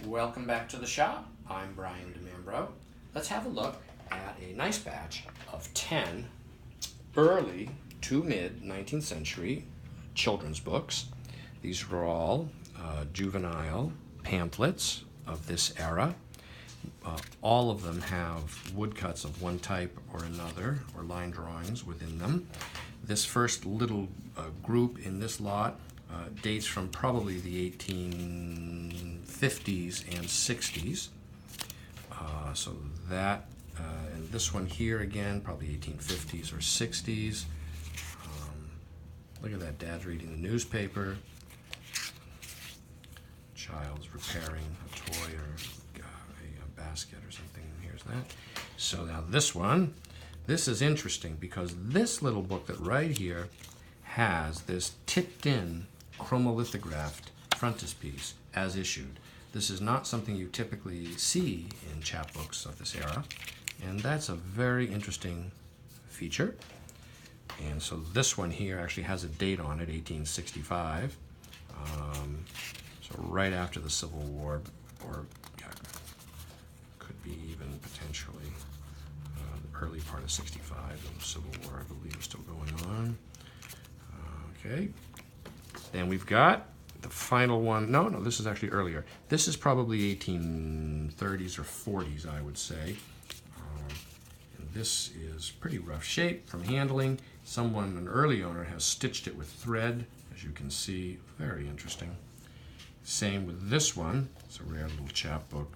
Welcome back to the shop. I'm Brian DeMambro. Let's have a look at a nice batch of 10 early to mid 19th century children's books. These are all juvenile pamphlets of this era. All of them have woodcuts of one type or another, or line drawings within them. This first little group in this lot dates from probably the 1850s and 60s. So that, and this one here again, probably 1850s or 60s. Look at that, Dad's reading the newspaper. Child's repairing a toy or a basket or something. Here's that. So now this one, this is interesting because this little booklet right here has this tipped-in chromolithographed frontispiece as issued. This is not something you typically see in chapbooks of this era, and that's a very interesting feature. And so this one here actually has a date on it, 1865. So right after the Civil War, or could be even potentially the early part of 65. The Civil War, I believe, is still going on. Okay. Then we've got the final one. No, this is actually earlier. This is probably 1830s or 40s, I would say. And this is pretty rough shape from handling. An early owner, has stitched it with thread, as you can see. Very interesting. Same with this one. It's a rare little chapbook.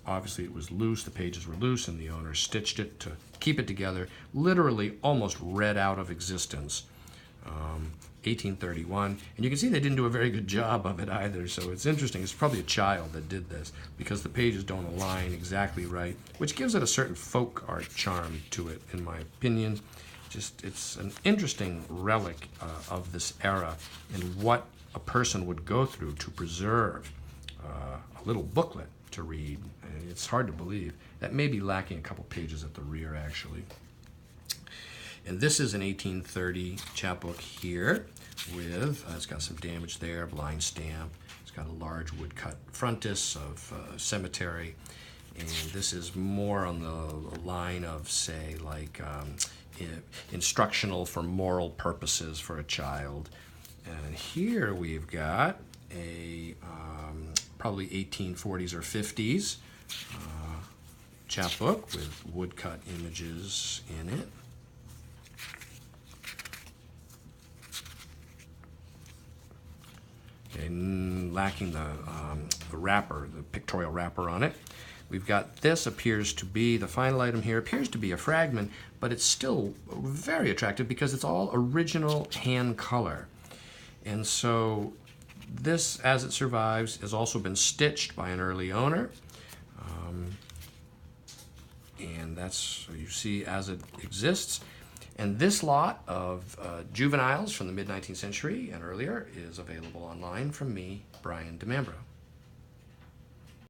Obviously it was loose, the pages were loose, and the owner stitched it to keep it together, literally almost read out of existence. 1831, and you can see they didn't do a very good job of it either, so it's interesting. It's probably a child that did this because the pages don't align exactly right, which gives it a certain folk art charm to it, in my opinion. It's an interesting relic of this era and what a person would go through to preserve a little booklet to read. It's hard to believe. That may be lacking a couple pages at the rear, actually. And this is an 1830 chapbook here with, it's got some damage there, blind stamp. It's got a large woodcut frontis of cemetery. And this is more on the line of, say, like instructional for moral purposes for a child. And here we've got a probably 1840s or 50s chapbook with woodcut images in it. And lacking the wrapper, the pictorial wrapper on it. We've got this appears to be, the final item here appears to be a fragment, but it's still very attractive because it's all original hand color. And so this, as it survives, has also been stitched by an early owner. And that's, so you see, as it exists. And this lot of juveniles from the mid-19th century and earlier is available online from me, Brian DeMambro.